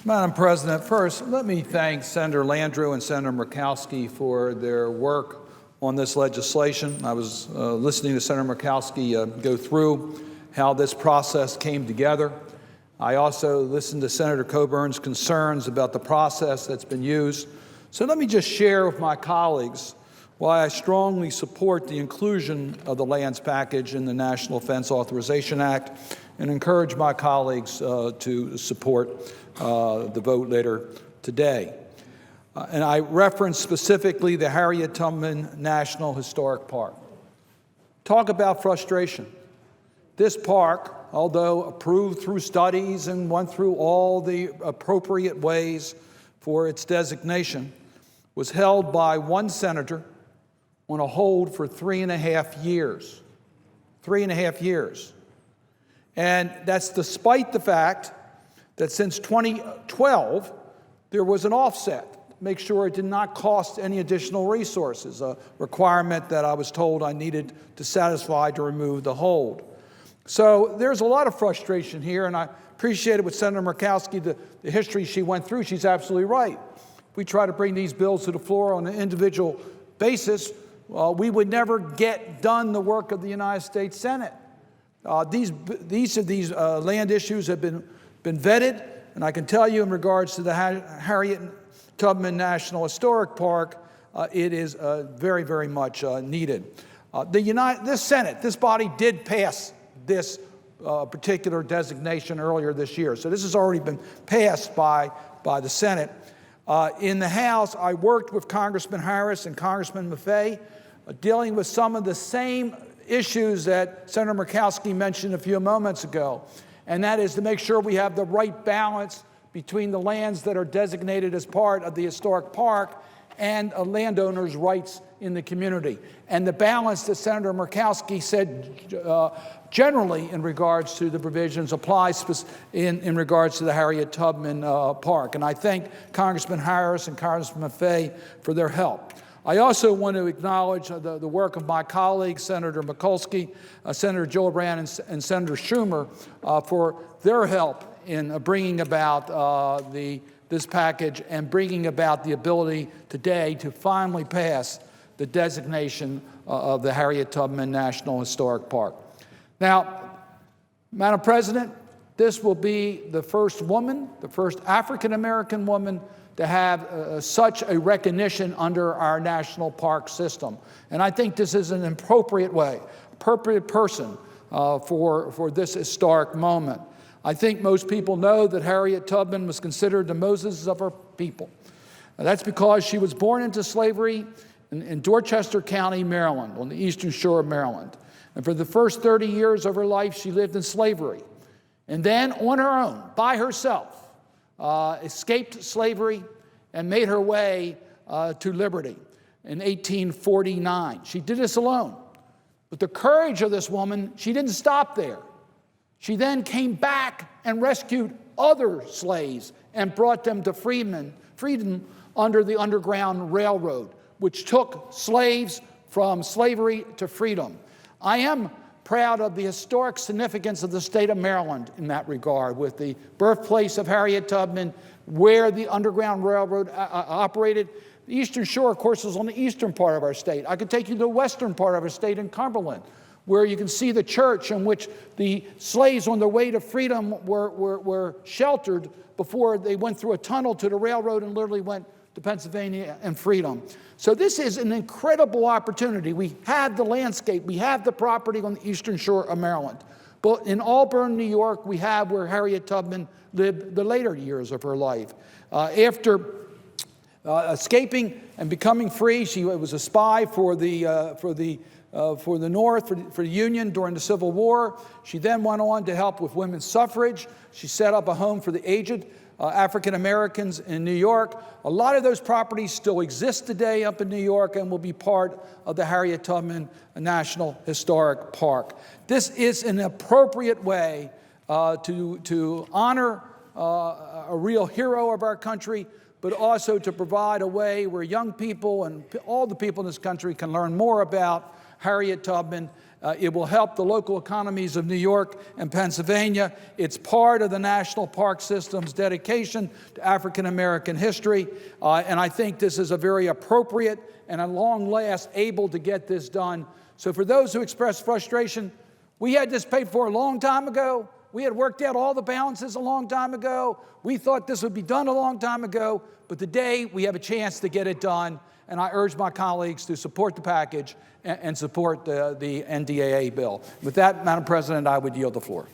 Madam President, first, let me thank Senator Landrieu and Senator Murkowski for their work on this legislation. I was listening to Senator Murkowski go through how this process came together. I also listened to Senator Coburn's concerns about the process that's been used. So let me just share with my colleagues why I strongly support the inclusion of the lands package in the National Defense Authorization Act and encourage my colleagues to support the vote later today. And I reference specifically the Harriet Tubman National Historic Park. Talk about frustration. This park, although approved through studies and went through all the appropriate ways for its designation, was held by one senator on a hold for 3.5 years. 3.5 years. And that's despite the fact that since 2012, there was an offset to make sure it did not cost any additional resources, a requirement that I was told I needed to satisfy to remove the hold. So there's a lot of frustration here, and I appreciated with Senator Murkowski, the history she went through. She's absolutely right. If we try to bring these bills to the floor on an individual basis, we would never get done the work of the United States Senate. These land issues have been vetted, and I can tell you in regards to the Harriet Tubman National Historic Park, it is very, very much needed. This Senate, this body did pass this particular designation earlier this year, so this has already been passed by the Senate. In the House, I worked with Congressman Harris and Congressman Maffei, dealing with some of the same issues that Senator Murkowski mentioned a few moments ago, and that is to make sure we have the right balance between the lands that are designated as part of the historic park and landowners' rights in the community. And the balance that Senator Murkowski said generally in regards to the provisions applies in regards to the Harriet Tubman Park. And I thank Congressman Harris and Congressman Maffei for their help. I also want to acknowledge the work of my colleagues, Senator Mikulski, Senator Gillibrand, and Senator Schumer for their help in bringing about this package and bringing about the ability today to finally pass the designation of the Harriet Tubman National Historic Park. Now, Madam President, this will be the first woman, the first African-American woman to have such a recognition under our national park system. And I think this is an appropriate person for this historic moment. I think most people know that Harriet Tubman was considered the Moses of her people. That's because she was born into slavery in Dorchester County, Maryland, on the eastern shore of Maryland. And for the first 30 years of her life, she lived in slavery. And then on her own, by herself, escaped slavery and made her way to liberty in 1849. She did this alone. But the courage of this woman, she didn't stop there. She then came back and rescued other slaves and brought them to freedom under the Underground Railroad, which took slaves from slavery to freedom. I am proud of the historic significance of the state of Maryland in that regard, with the birthplace of Harriet Tubman, where the Underground Railroad operated. The Eastern Shore, of course, is on the eastern part of our state. I could take you to the western part of our state in Cumberland, where you can see the church in which the slaves on their way to freedom were sheltered before they went through a tunnel to the railroad and literally went to Pennsylvania and freedom. So this is an incredible opportunity. We have the landscape, we have the property on the eastern shore of Maryland. But in Auburn, New York, we have where Harriet Tubman lived the later years of her life. After escaping and becoming free, she was a spy for the North, for the Union during the Civil War. She then went on to help with women's suffrage. She set up a home for the aged African Americans in New York. A lot of those properties still exist today up in New York and will be part of the Harriet Tubman National Historic Park. This is an appropriate way to honor a real hero of our country, but also to provide a way where young people and all the people in this country can learn more about Harriet Tubman It will help the local economies of New York and Pennsylvania. It's part of the National Park System's dedication to African American history. And I think this is a very appropriate and at long last able to get this done. So for those who express frustration, we had this paid for a long time ago. We had worked out all the balances a long time ago. We thought this would be done a long time ago. But today we have a chance to get it done. And I urge my colleagues to support the package and support the NDAA bill. With that, Madam President, I would yield the floor.